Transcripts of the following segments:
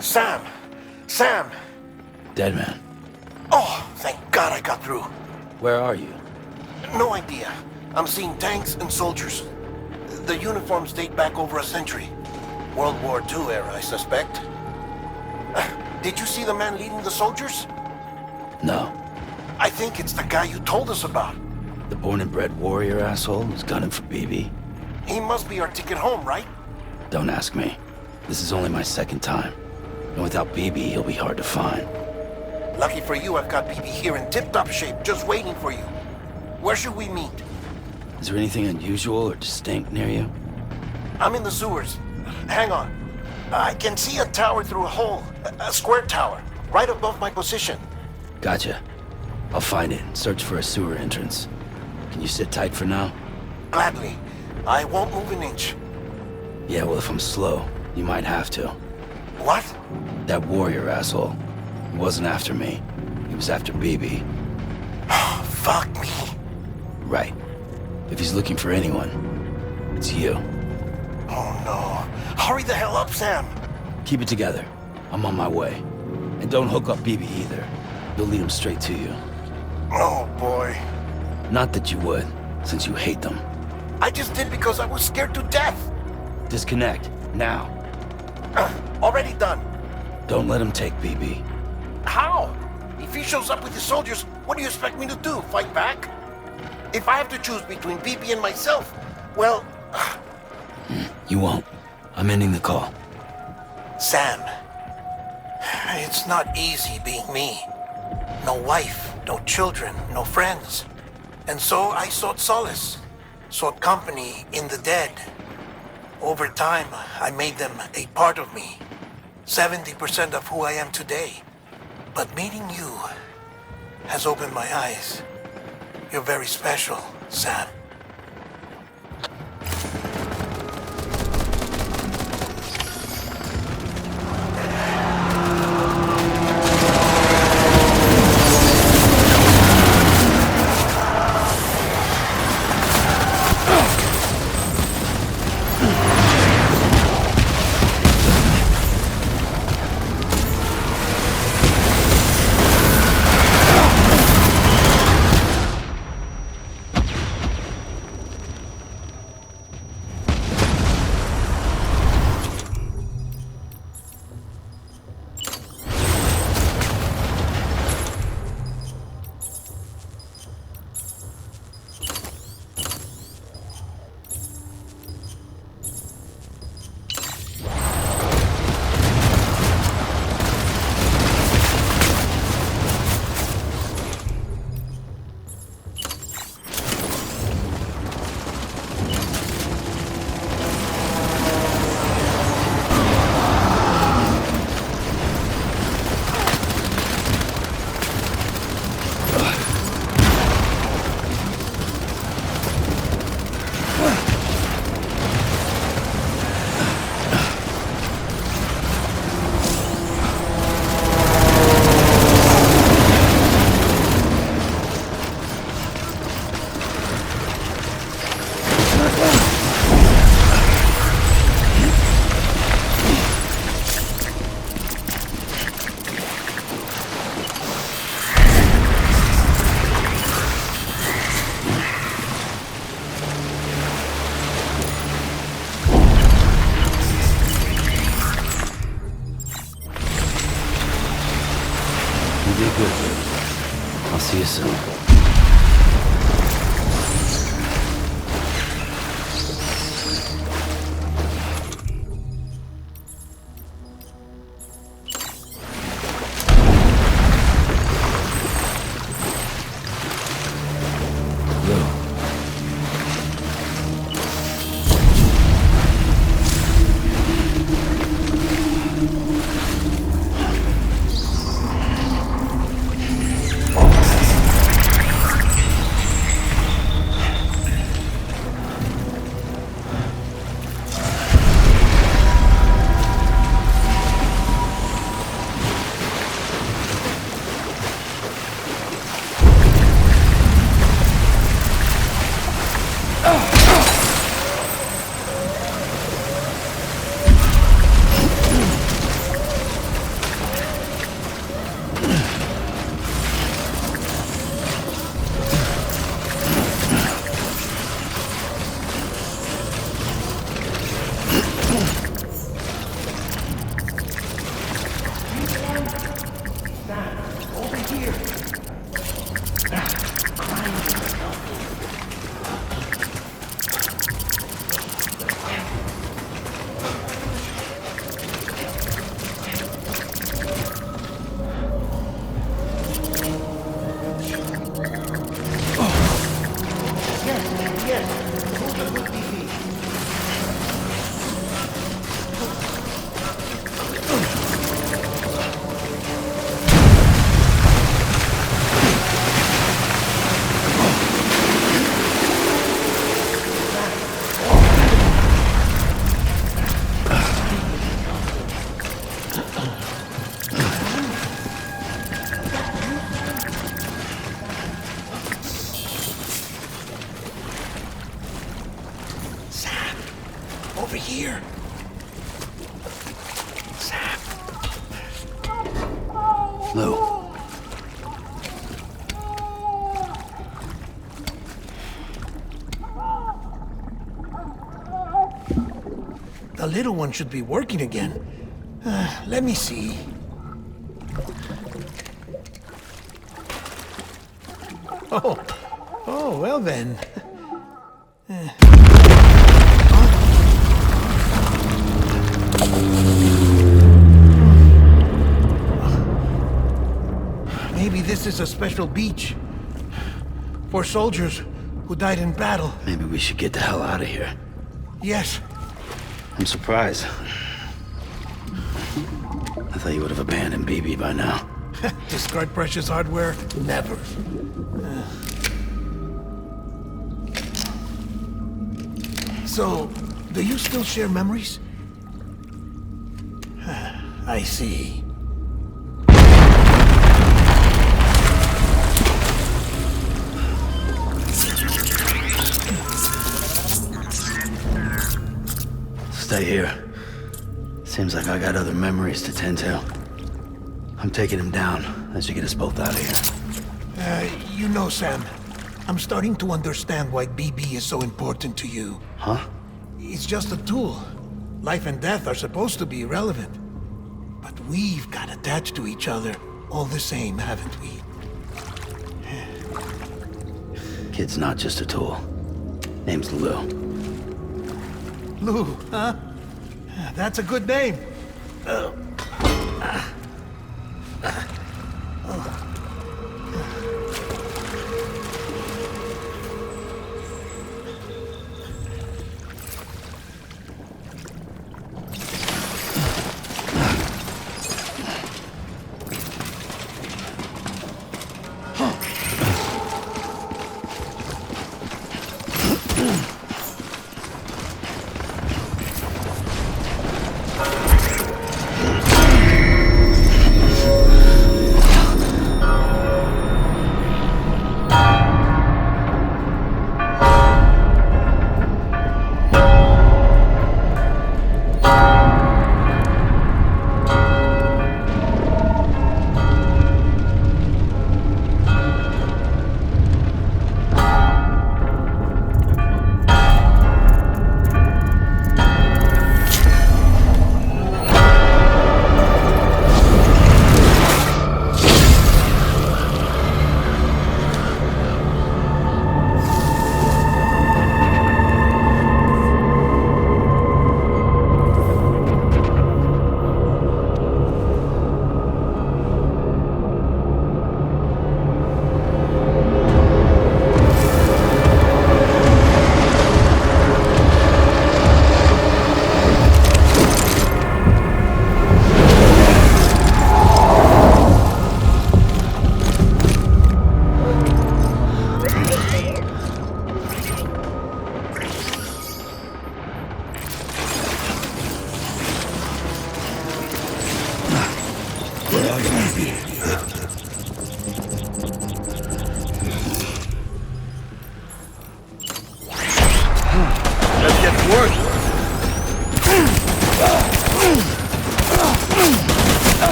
Sam! Sam! Dead man. Oh, thank God I got through. Where are you? No idea. I'm seeing tanks and soldiers. The uniforms date back over a century. World War II era, I suspect. Did you see the man leading the soldiers? No. I think it's the guy you told us about. The born and bred warrior asshole who's gunning for BB? He must be our ticket home, right? Don't ask me. This is only my second time. And without BB, he'll be hard to find. Lucky for you, I've got BB here in tip-top shape, just waiting for you. Where should we meet? Is there anything unusual or distinct near you? I'm in the sewers. Hang on. I can see a tower through a hole. A square tower, right above my position. Gotcha. I'll find it and search for a sewer entrance. Can you sit tight for now? Gladly. I won't move an inch. Yeah, well, if I'm slow, you might have to. What? That warrior asshole. He wasn't after me. He was after BB. Fuck me. Right. If he's looking for anyone, it's you. Oh no. Hurry the hell up, Sam. Keep it together. I'm on my way. And don't hook up BB either. He'll lead him straight to you. Oh boy. Not that you would, since you hate them. I just did because I was scared to death. Disconnect, now. Already done. Don't let him take BB. How? If he shows up with his soldiers, what do you expect me to do? Fight back? If I have to choose between BB and myself, well... You won't. I'm ending the call. Sam, it's not easy being me. No wife, no children, no friends. And so I sought solace, sought company in the dead. Over time, I made them a part of me. 70% of who I am today. But meeting you has opened my eyes. You're very special, Sam. You did good, dude. I'll see you soon. here. Sam. Lou. The little one should be working again. Let me see. Oh, well then. Maybe this is a special beach for soldiers who died in battle. Maybe we should get the hell out of here. Yes. I'm surprised. I thought you would have abandoned BB by now. Discard precious hardware? Never. So, do you still share memories? I see. Stay here. Seems like I got other memories to tend to. I'm taking him down. That should get us both out of here. You know, Sam, I'm starting to understand why BB is so important to you. Huh? It's just a tool. Life and death are supposed to be irrelevant. But we've got attached to each other all the same, haven't we? Kid's not just a tool. Name's Lou. Lou, huh? That's a good name.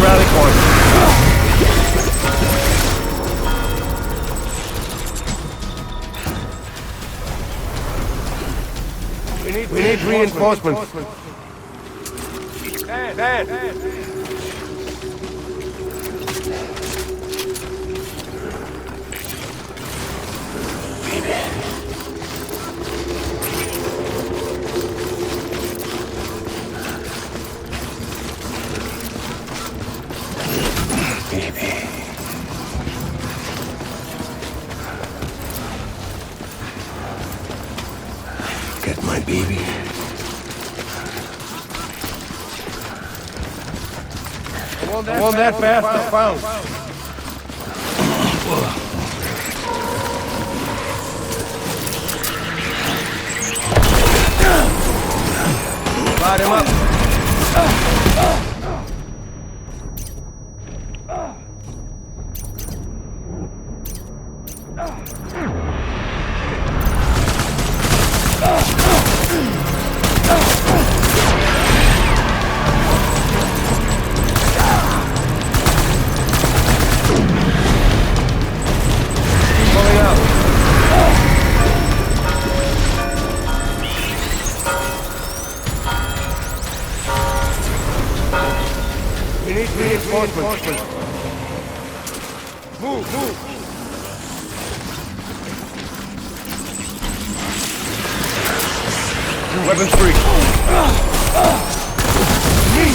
Rally point. We need reinforcements. Dad. Get my baby. I want that fast and found. Light him up. Pulling out. We need reinforcements. Move. Weapons free. Me.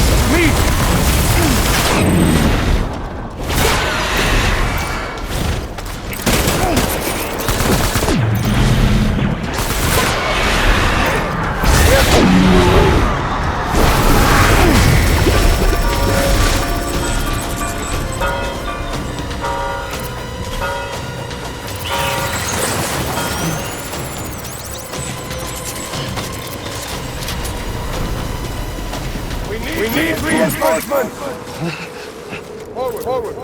We need reinforcement! Forward.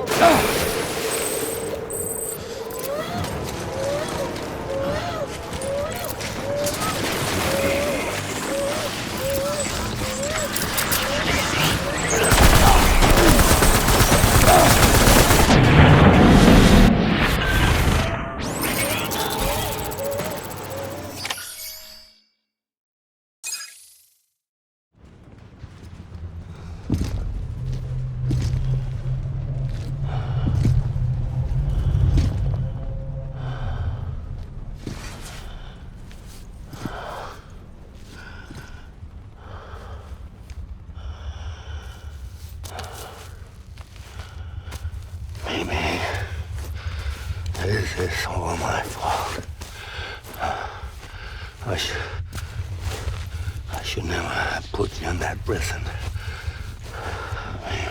Maybe this is all my fault. I should never have put you in that prison. Maybe.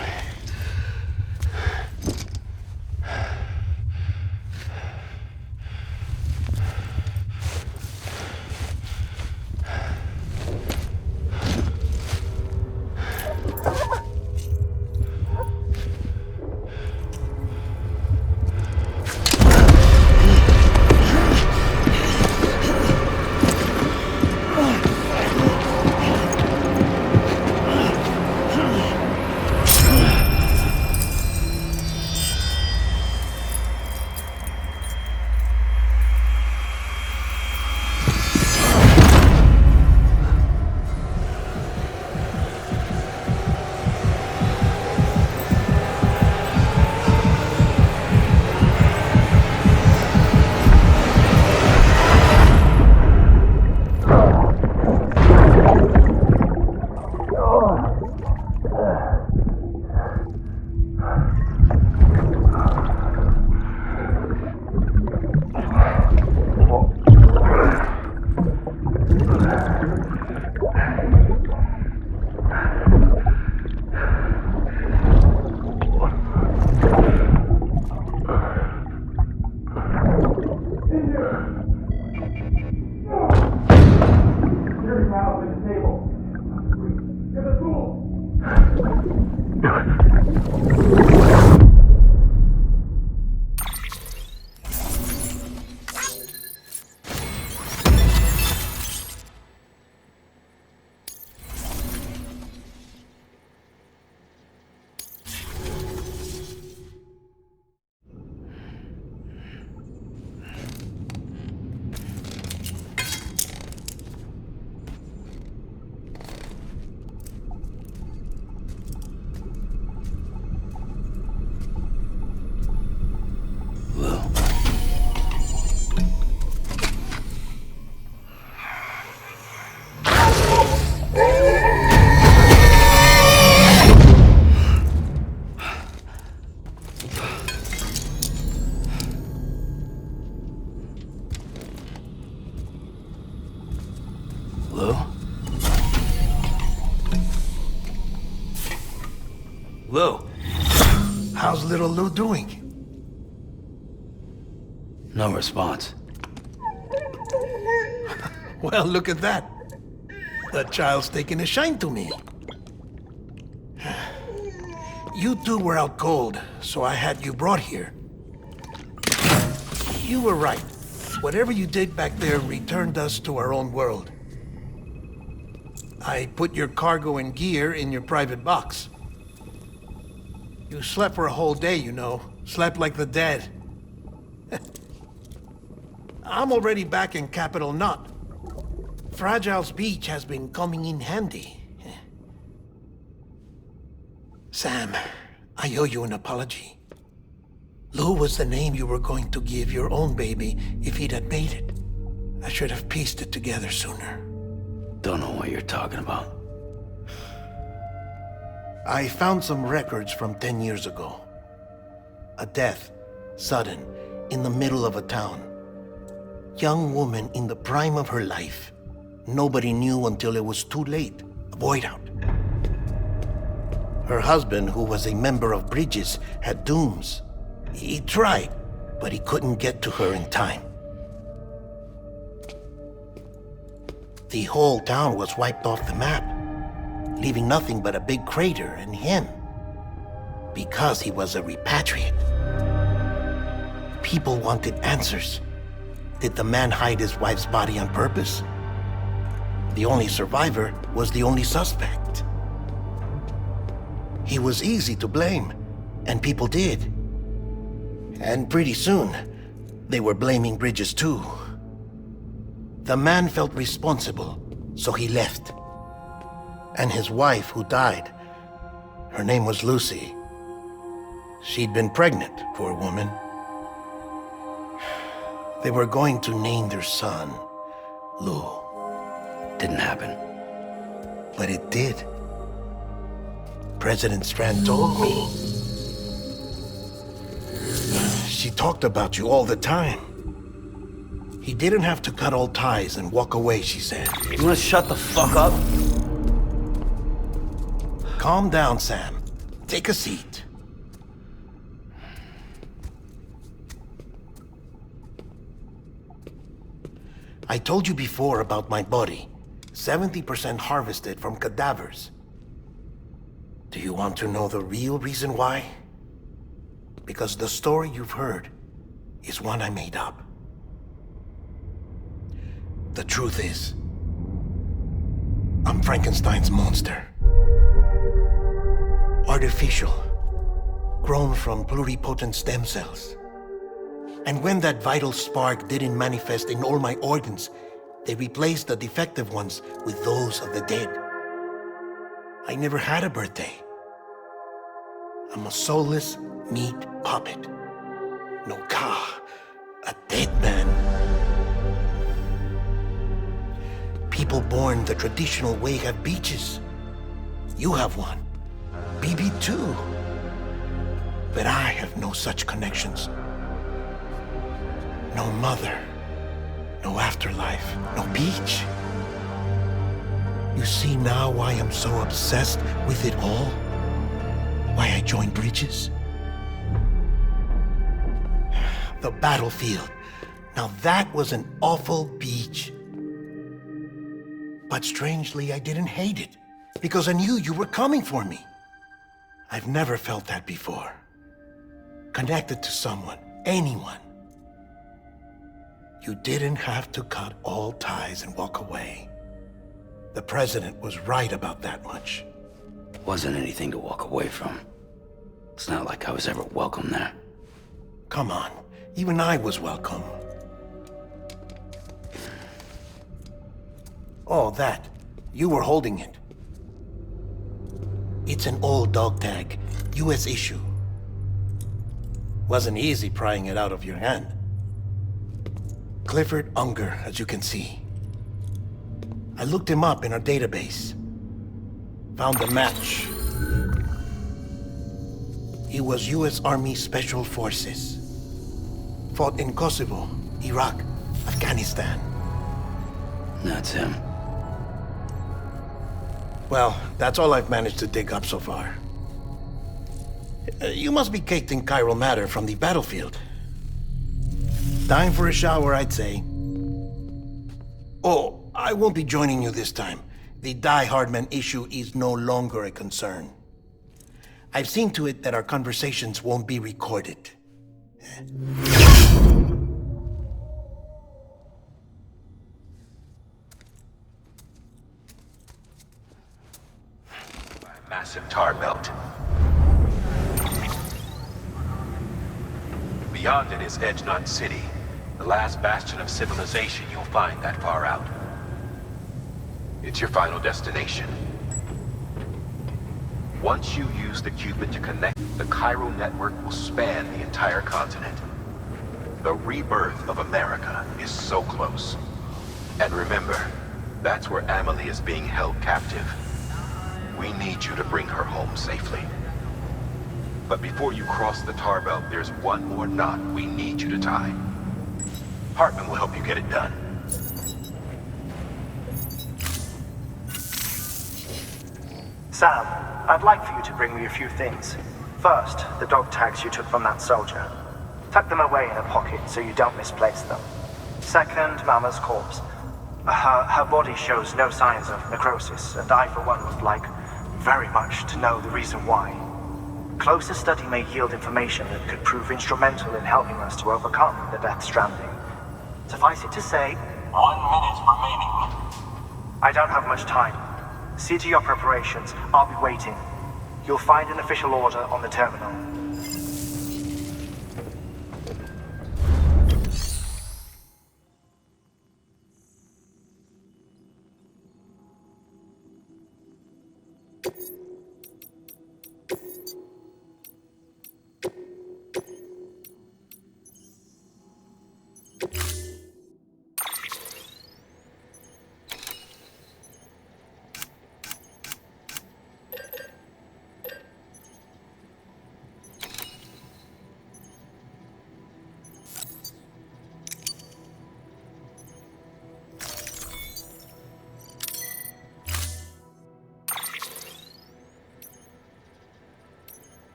Lou, how's little Lou doing? No response. Well, look at that. The child's taking a shine to me. You two were out cold, so I had you brought here. You were right. Whatever you did back there returned us to our own world. I put your cargo and gear in your private box. You slept for a whole day, you know. Slept like the dead. I'm already back in Capital Knot. Fragile's beach has been coming in handy. Sam, I owe you an apology. Lou was the name you were going to give your own baby if he'd had made it. I should have pieced it together sooner. Don't know what you're talking about. I found some records from 10 years ago. A death, sudden, in the middle of a town. Young woman in the prime of her life. Nobody knew until it was too late. A void out. Her husband, who was a member of Bridges, had dooms. He tried, but he couldn't get to her in time. The whole town was wiped off the map, leaving nothing but a big crater and him. Because he was a repatriate. People wanted answers. Did the man hide his wife's body on purpose? The only survivor was the only suspect. He was easy to blame, and people did. And pretty soon, they were blaming Bridges too. The man felt responsible, so he left. And his wife, who died, her name was Lucy. She'd been pregnant, poor woman. They were going to name their son Lou. Didn't happen. But it did. President Strand told me. She talked about you all the time. He didn't have to cut all ties and walk away, she said. You wanna shut the fuck up? Calm down, Sam. Take a seat. I told you before about my body. 70% harvested from cadavers. Do you want to know the real reason why? Because the story you've heard is one I made up. The truth is, I'm Frankenstein's monster. Artificial, grown from pluripotent stem cells. And when that vital spark didn't manifest in all my organs, they replaced the defective ones with those of the dead. I never had a birthday. I'm a soulless meat puppet. No car, a dead man. People born the traditional way have beaches. You have one. BB too. But I have no such connections. No mother. No afterlife. No beach. You see now why I'm so obsessed with it all? Why I joined Bridges? The battlefield. Now that was an awful beach. But strangely, I didn't hate it. Because I knew you were coming for me. I've never felt that before. Connected to someone, anyone. You didn't have to cut all ties and walk away. The president was right about that much. Wasn't anything to walk away from. It's not like I was ever welcome there. Come on, even I was welcome. Oh, that. You were holding it. It's an old dog tag, US issue. Wasn't easy prying it out of your hand. Clifford Unger, as you can see. I looked him up in our database. Found a match. He was US Army Special Forces. Fought in Kosovo, Iraq, Afghanistan. That's him. Well, that's all I've managed to dig up so far. You must be caked in chiral matter from the battlefield. Time for a shower, I'd say. Oh, I won't be joining you this time. The Die Hardman issue is no longer a concern. I've seen to it that our conversations won't be recorded. Massive tar belt. Beyond it is Edge Knot City, the last bastion of civilization you'll find that far out. It's your final destination. Once you use the Cupid to connect, the Cairo network will span the entire continent. The rebirth of America is so close. And remember, that's where Amelie is being held captive. We need you to bring her home safely. But before you cross the tar belt, there's one more knot we need you to tie. Hartman will help you get it done. Sam, I'd like for you to bring me a few things. First, the dog tags you took from that soldier. Tuck them away in a pocket so you don't misplace them. Second, Mama's corpse. Her body shows no signs of necrosis, and I, for one, would like very much to know the reason why. Closer study may yield information that could prove instrumental in helping us to overcome the Death Stranding. Suffice it to say, 1 minute remaining. I don't have much time. See to your preparations. I'll be waiting. You'll find an official order on the terminal.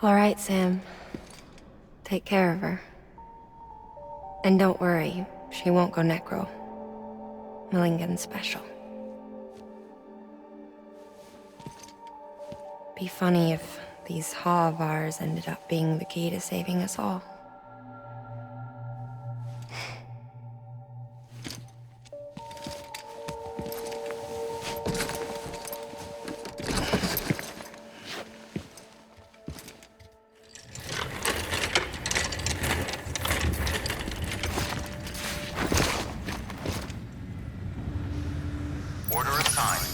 All right, Sam. Take care of her. And don't worry, she won't go necro. Millingan's special. Be funny if these Ha of ours ended up being the key to saving us all. Order assigned.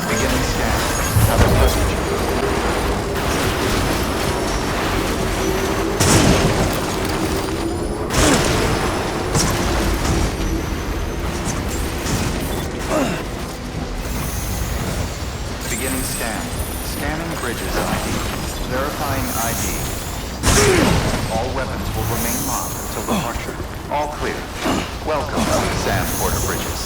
Beginning scan. Have a message. Beginning scan. Scanning bridges ID. Verifying ID. All weapons will remain locked until departure. All clear. Welcome to San Porter Bridges.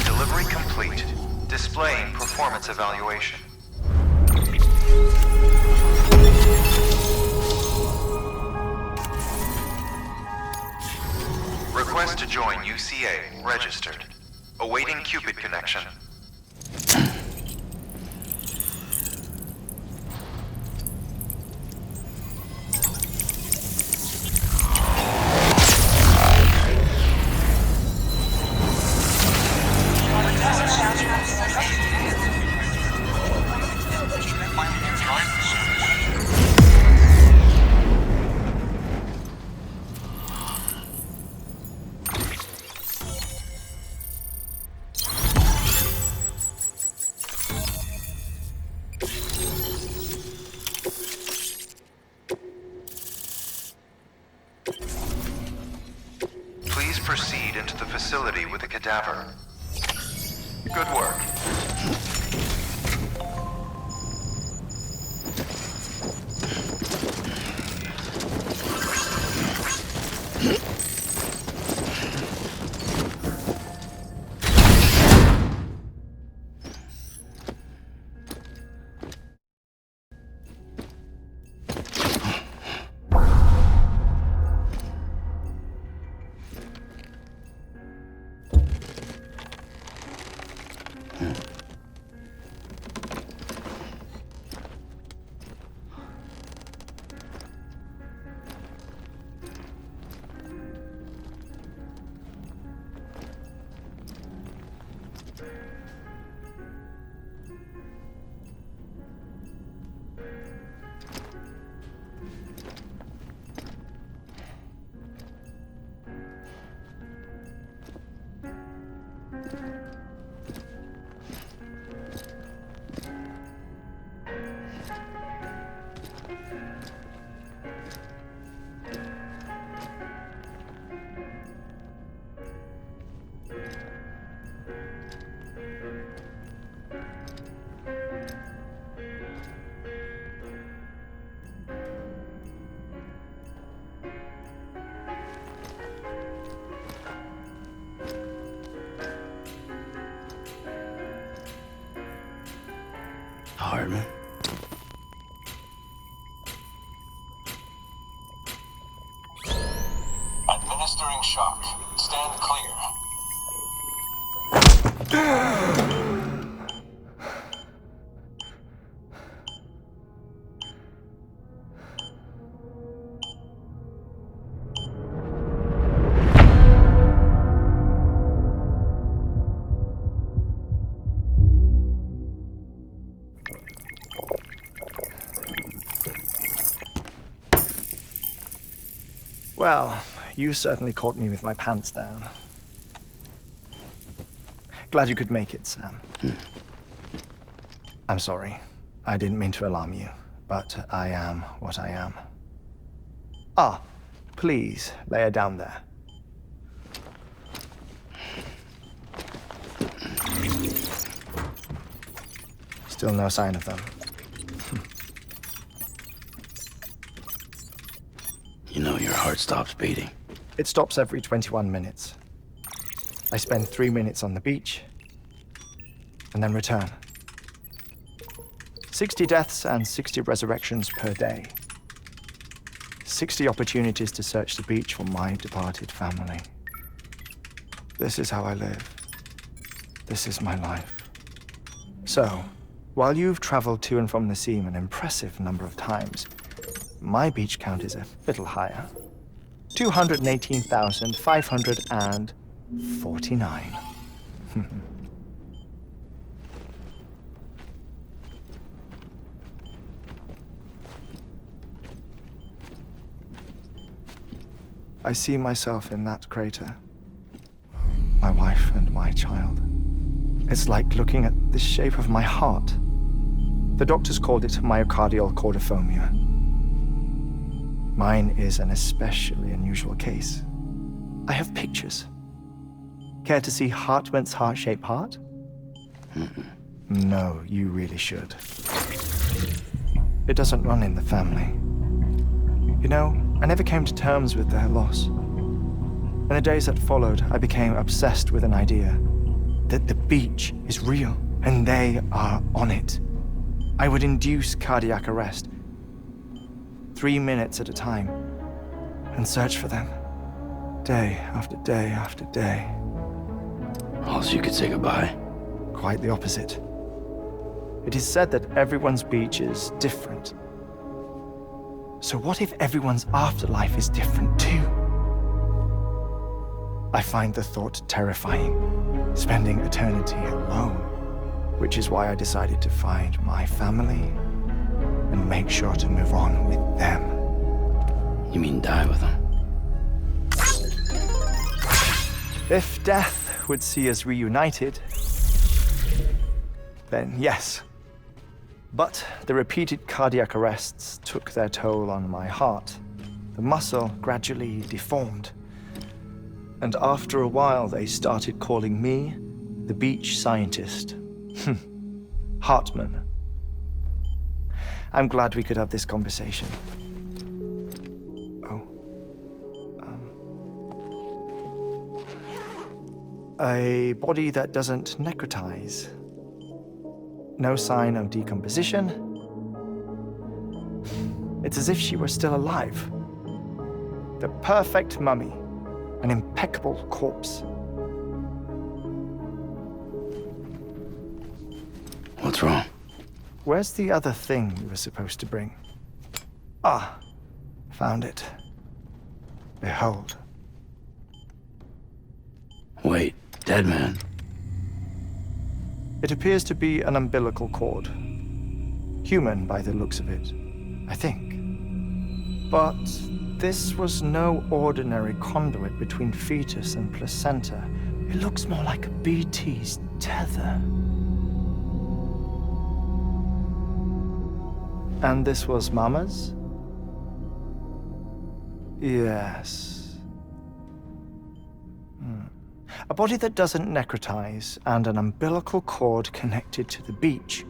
Delivery complete. Displaying performance evaluation. Request to join UCA. Registered. Awaiting Cupid connection. facility with a cadaver. Good work. Hardman. Administering shock. Stand clear. Well, you certainly caught me with my pants down. Glad you could make it, Sam. I'm sorry. I didn't mean to alarm you, but I am what I am. Ah, please, lay her down there. Still no sign of them. You know your heart stops beating. It stops every 21 minutes. I spend 3 minutes on the beach, and then return. 60 deaths and 60 resurrections per day. 60 opportunities to search the beach for my departed family. This is how I live. This is my life. So, while you've traveled to and from the seam an impressive number of times, my beach count is a little higher. 218,549. I see myself in that crater. My wife and my child. It's like looking at the shape of my heart. The doctors called it myocardial cordiformia. Mine is an especially unusual case. I have pictures. Care to see Hartman's heart-shaped heart? No, you really should. It doesn't run in the family. You know, I never came to terms with their loss. In the days that followed, I became obsessed with an idea that the beach is real and they are on it. I would induce cardiac arrest, 3 minutes at a time, and search for them, day after day after day. Also, you could say goodbye. Quite the opposite. It is said that everyone's beach is different. So what if everyone's afterlife is different too? I find the thought terrifying, spending eternity alone, which is why I decided to find my family and make sure to move on with them. You mean die with them? If death would see us reunited, then yes. But the repeated cardiac arrests took their toll on my heart. The muscle gradually deformed. And after a while, they started calling me the beach scientist. Hartman. I'm glad we could have this conversation. A body that doesn't necrotize. No sign of decomposition. It's as if she were still alive. The perfect mummy. An impeccable corpse. What's wrong? Where's the other thing you were supposed to bring? Ah, found it. Behold. Wait, dead man? It appears to be an umbilical cord. Human by the looks of it, I think. But this was no ordinary conduit between fetus and placenta. It looks more like a BT's tether. And this was Mama's? Yes. A body that doesn't necrotize and an umbilical cord connected to the beach.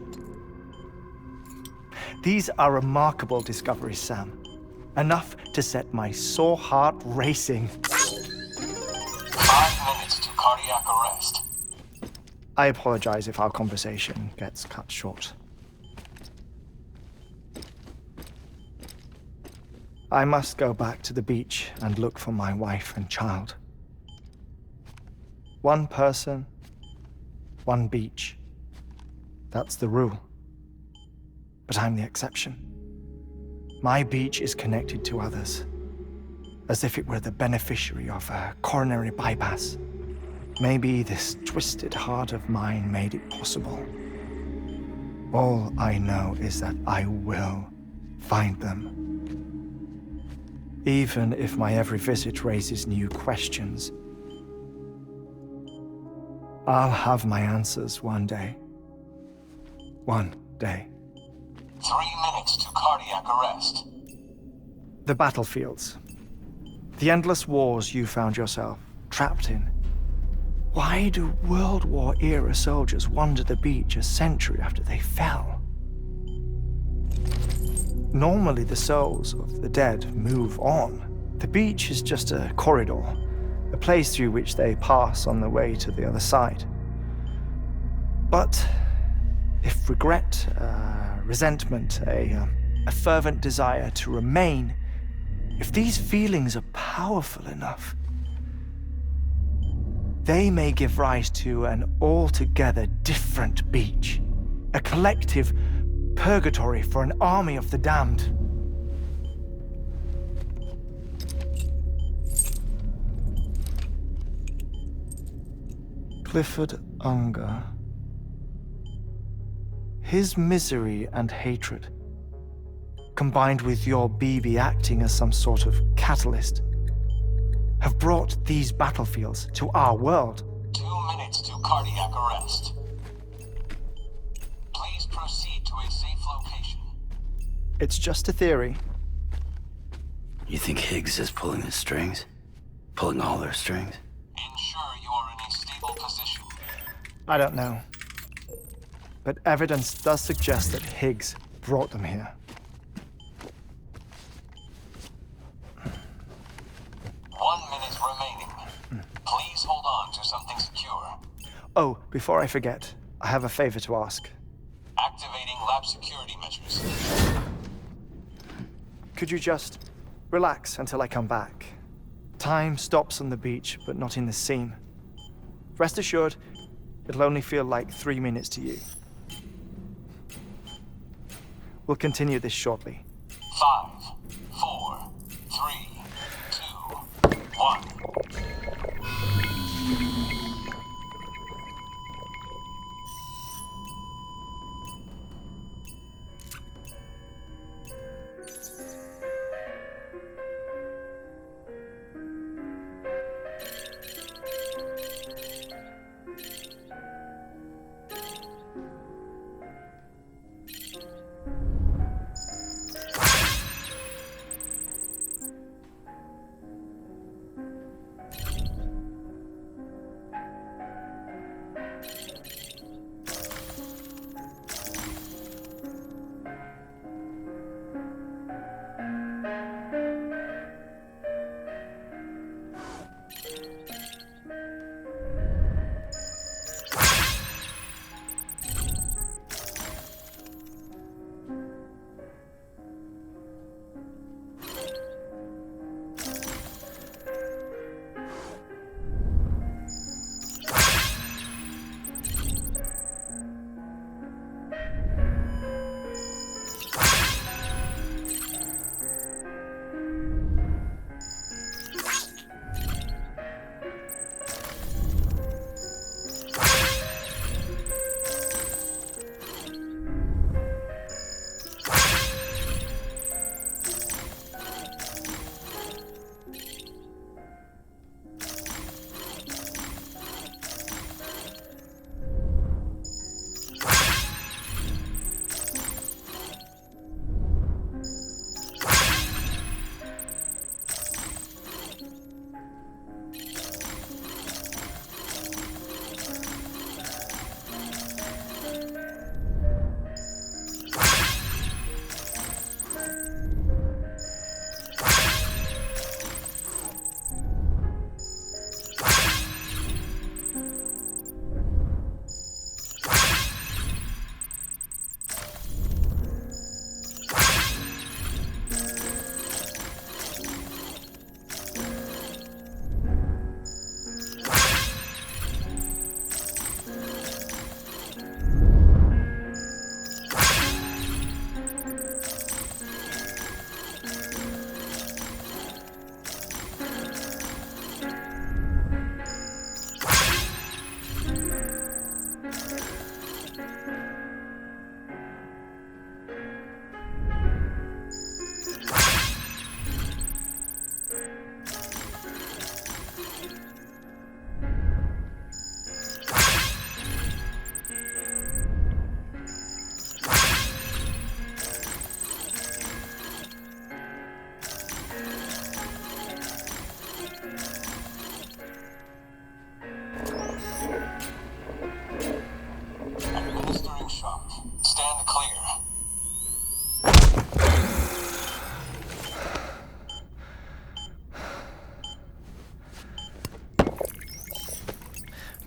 These are remarkable discoveries, Sam. Enough to set my sore heart racing. 5 minutes to cardiac arrest. I apologize if our conversation gets cut short. I must go back to the beach and look for my wife and child. One person, one beach. That's the rule. But I'm the exception. My beach is connected to others, as if it were the beneficiary of a coronary bypass. Maybe this twisted heart of mine made it possible. All I know is that I will find them. Even if my every visit raises new questions, I'll have my answers one day. One day. 3 minutes to cardiac arrest. The battlefields. The endless wars you found yourself trapped in. Why do World War-era soldiers wander the beach a century after they fell? Normally the souls of the dead move on. The beach is just a corridor, a place through which they pass on the way to the other side. But if regret, resentment, a fervent desire to remain, if these feelings are powerful enough, they may give rise to an altogether different beach, a collective purgatory for an army of the damned. Clifford Unger. His misery and hatred, combined with your BB acting as some sort of catalyst, have brought these battlefields to our world. 2 minutes to cardiac arrest. Please proceed to a safe location. It's just a theory. You think Higgs is pulling the strings? Pulling all their strings? Ensure you are in a stable position. I don't know. But evidence does suggest that Higgs brought them here. 1 minute remaining. Please hold on to something secure. Oh, before I forget, I have a favor to ask. Activating lab security measures. Could you just relax until I come back? Time stops on the beach, but not in the scene. Rest assured, it'll only feel like 3 minutes to you. We'll continue this shortly. 5, 4, 3, 2, 1.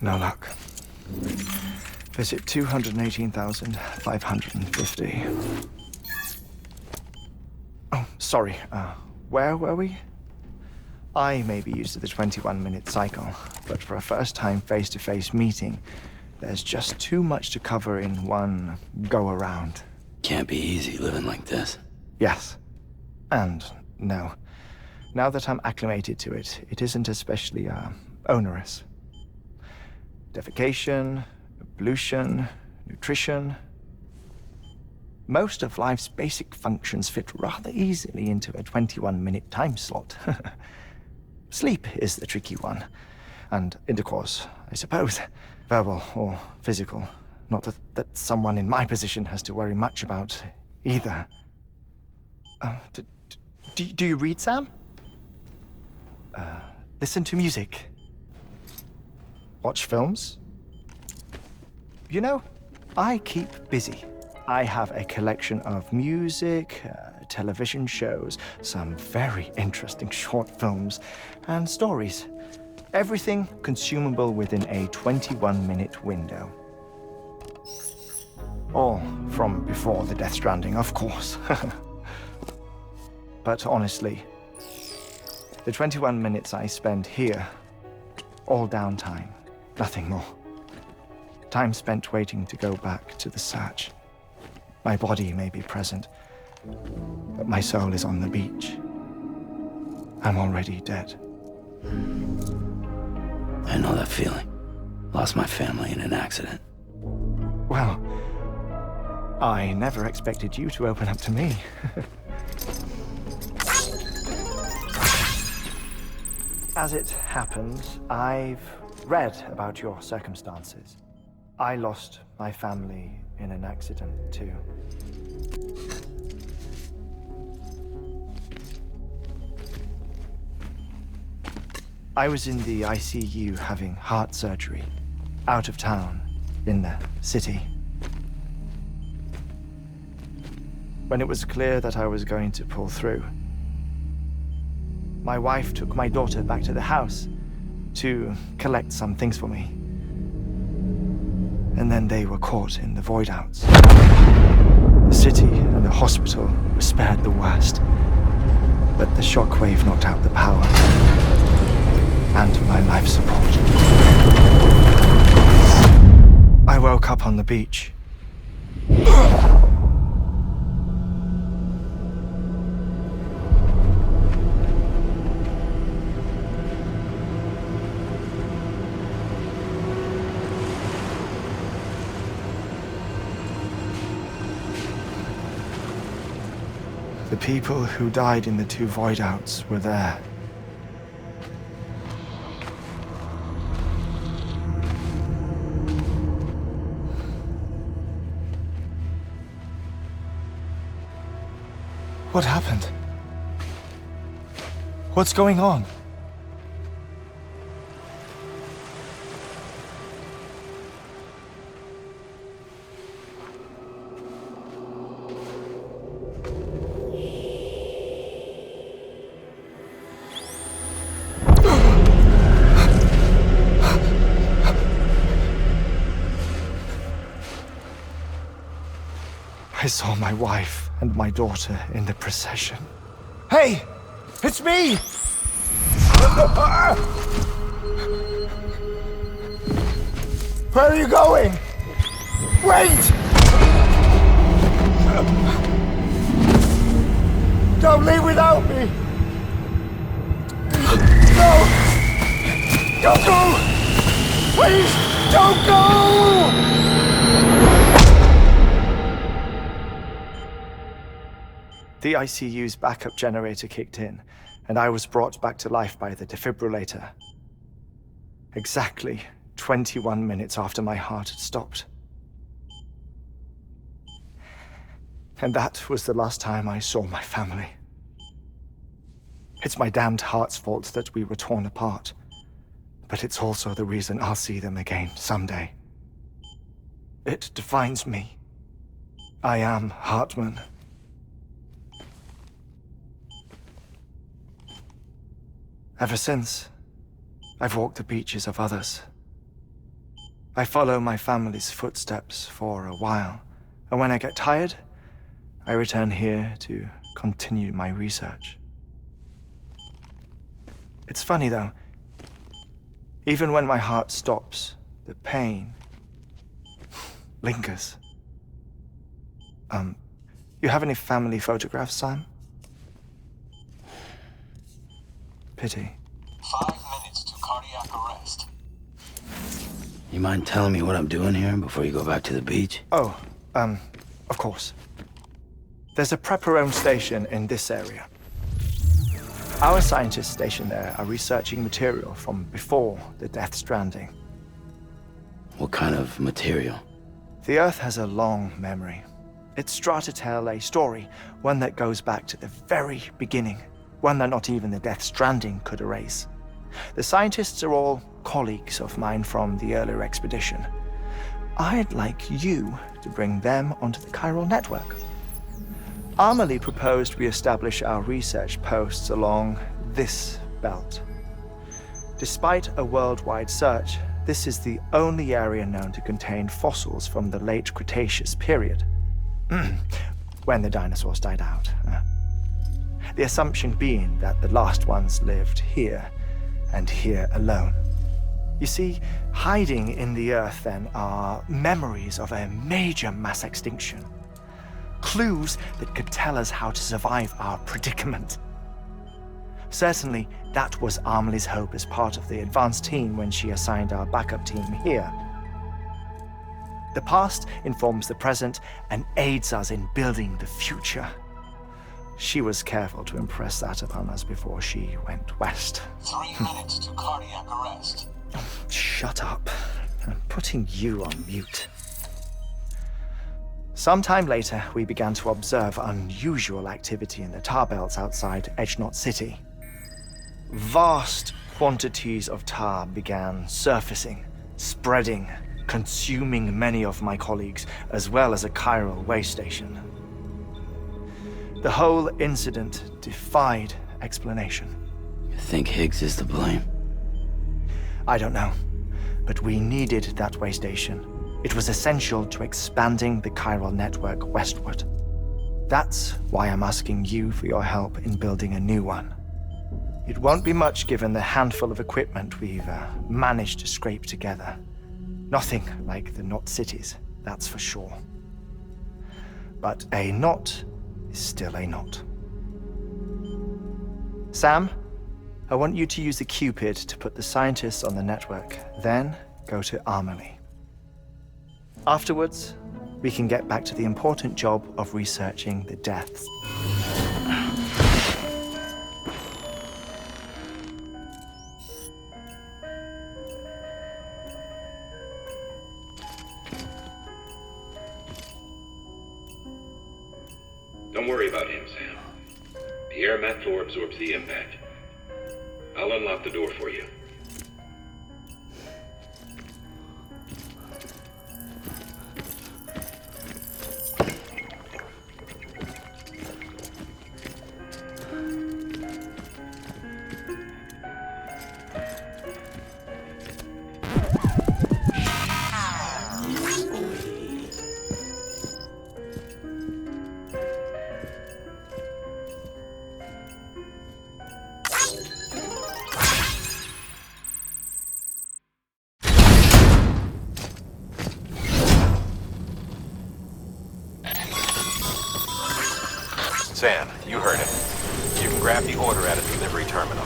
No luck. Visit 218,550. Oh, sorry. Where were we? I may be used to the 21-minute cycle, but for a first-time face-to-face meeting, there's just too much to cover in one go-around. Can't be easy living like this. Yes. And no. Now that I'm acclimated to it, it isn't especially, onerous. Defecation, pollution, nutrition. Most of life's basic functions fit rather easily into a 21-minute time slot. Sleep is the tricky one. And intercourse, I suppose. Verbal or physical. Not that someone in my position has to worry much about either. Do you read, Sam? Listen to music. Watch films. You know, I keep busy. I have a collection of music, television shows, some very interesting short films, and stories. Everything consumable within a 21-minute window. All from before the Death Stranding, of course. But honestly, the 21 minutes I spend here, all downtime, nothing more. Time spent waiting to go back to the search. My body may be present, but my soul is on the beach. I'm already dead. I know that feeling. Lost my family in an accident. Well, I never expected you to open up to me. As it happens, I've read about your circumstances. I lost my family in an accident, too. I was in the ICU having heart surgery, out of town, in the city. When it was clear that I was going to pull through, my wife took my daughter back to the house to collect some things for me. And then they were caught in the void-outs. The city and the hospital were spared the worst, but the shockwave knocked out the power and my life support. I woke up on the beach. The people who died in the two void-outs were there. What happened? What's going on? I saw my wife and my daughter in the procession. Hey! It's me! Where are you going? Wait! Don't leave without me! No! Don't go! Please, don't go! The ICU's backup generator kicked in, and I was brought back to life by the defibrillator. Exactly 21 minutes after my heart had stopped. And that was the last time I saw my family. It's my damned heart's fault that we were torn apart, but it's also the reason I'll see them again someday. It defines me. I am Hartman. Ever since, I've walked the beaches of others, I follow my family's footsteps for a while, and when I get tired, I return here to continue my research. It's funny though, even when my heart stops, the pain lingers. You have any family photographs, Sam? Pity. 5 minutes to cardiac arrest. You mind telling me what I'm doing here before you go back to the beach? Oh, of course. There's a Prepperone station in this area. Our scientists stationed there are researching material from before the Death Stranding. What kind of material? The Earth has a long memory. It's trying to tell a story, one that goes back to the very beginning, one that not even the Death Stranding could erase. The scientists are all colleagues of mine from the earlier expedition. I'd like you to bring them onto the chiral network. Amelie proposed we establish our research posts along this belt. Despite a worldwide search, this is the only area known to contain fossils from the late Cretaceous period, when the dinosaurs died out. The assumption being that the last ones lived here, and here alone. You see, hiding in the Earth then are memories of a major mass extinction. Clues that could tell us how to survive our predicament. Certainly, that was Amelie's hope as part of the advanced team when she assigned our backup team here. The past informs the present and aids us in building the future. She was careful to impress that upon us before she went west. 3 minutes to cardiac arrest. Shut up. I'm putting you on mute. Sometime later, we began to observe unusual activity in the tar belts outside Edgenot City. Vast quantities of tar began surfacing, spreading, consuming many of my colleagues, as well as a chiral way station. The whole incident defied explanation. You think Higgs is to blame? I don't know, but we needed that way station. It was essential to expanding the chiral network westward. That's why I'm asking you for your help in building a new one. It won't be much given the handful of equipment we've managed to scrape together. Nothing like the knot cities, that's for sure. But a knot is still a knot. Sam, I want you to use the Cupid to put the scientists on the network, then go to Amelie. Afterwards, we can get back to the important job of researching the deaths. Don't worry about him, Sam. The air mat floor absorbs the impact. I'll unlock the door for you. Sam, you heard him. You can grab the order at a delivery terminal.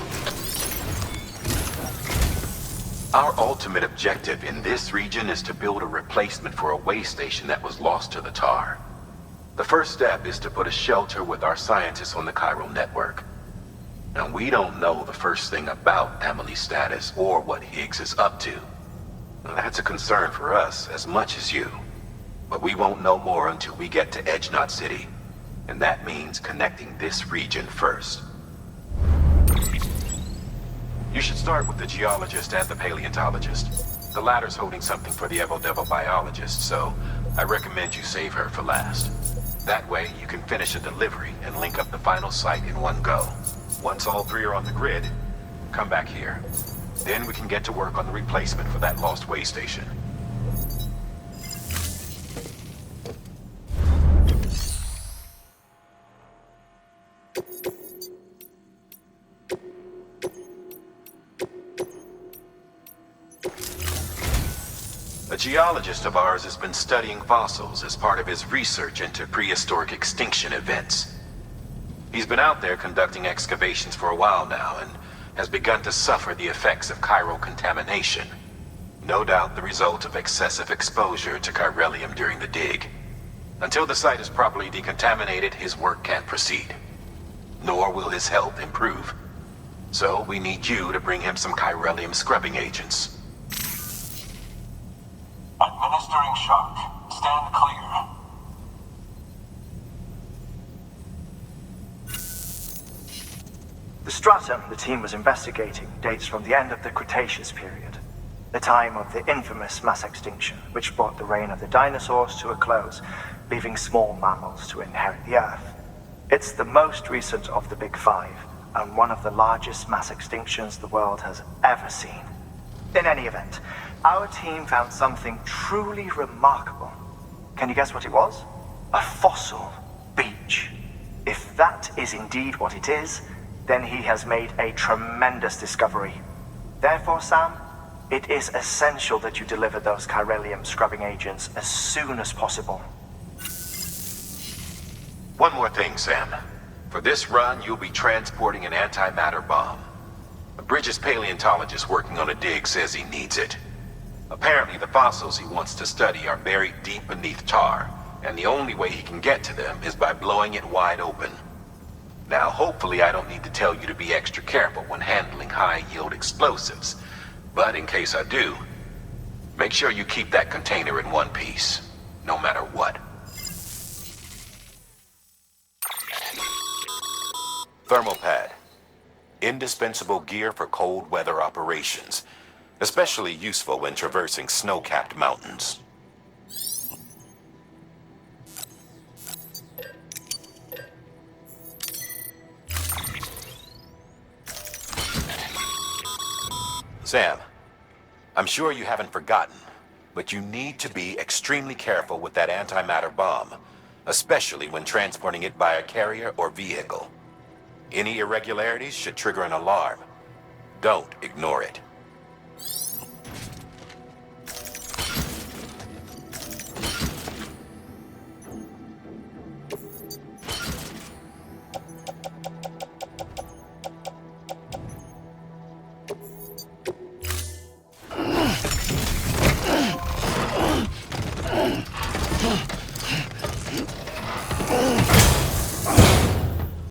Our ultimate objective in this region is to build a replacement for a way station that was lost to the tar. The first step is to put a shelter with our scientists on the chiral network. Now, we don't know the first thing about Amelie's status or what Higgs is up to. Now, that's a concern for us as much as you. But we won't know more until we get to Edgenot City. And that means connecting this region first. You should start with the geologist and the paleontologist. The latter's holding something for the Evo-Devo biologist, so I recommend you save her for last. That way, you can finish a delivery and link up the final site in one go. Once all three are on the grid, come back here. Then we can get to work on the replacement for that lost way station. geologist of ours has been studying fossils as part of his research into prehistoric extinction events. He's been out there conducting excavations for a while now and has begun to suffer the effects of chiral contamination. No doubt the result of excessive exposure to chiralium during the dig. Until the site is properly decontaminated, his work can't proceed. Nor will his health improve. So we need you to bring him some chiralium scrubbing agents. Administering shock. Stand clear. The stratum the team was investigating dates from the end of the Cretaceous period, the time of the infamous mass extinction, which brought the reign of the dinosaurs to a close, leaving small mammals to inherit the Earth. It's the most recent of the Big Five, and one of the largest mass extinctions the world has ever seen. In any event, our team found something truly remarkable. Can you guess what it was? A fossil beach. If that is indeed what it is, then he has made a tremendous discovery. Therefore, Sam, it is essential that you deliver those chiralium scrubbing agents as soon as possible. One more thing, Sam. For this run, you'll be transporting an antimatter bomb. A Bridges paleontologist working on a dig says he needs it. Apparently, the fossils he wants to study are buried deep beneath tar, and the only way he can get to them is by blowing it wide open. Now, hopefully I don't need to tell you to be extra careful when handling high-yield explosives. But in case I do, make sure you keep that container in one piece, no matter what. Thermal pad. Indispensable gear for cold weather operations, especially useful when traversing snow-capped mountains. Sam, I'm sure you haven't forgotten, but you need to be extremely careful with that antimatter bomb, especially when transporting it by a carrier or vehicle. Any irregularities should trigger an alarm. Don't ignore it.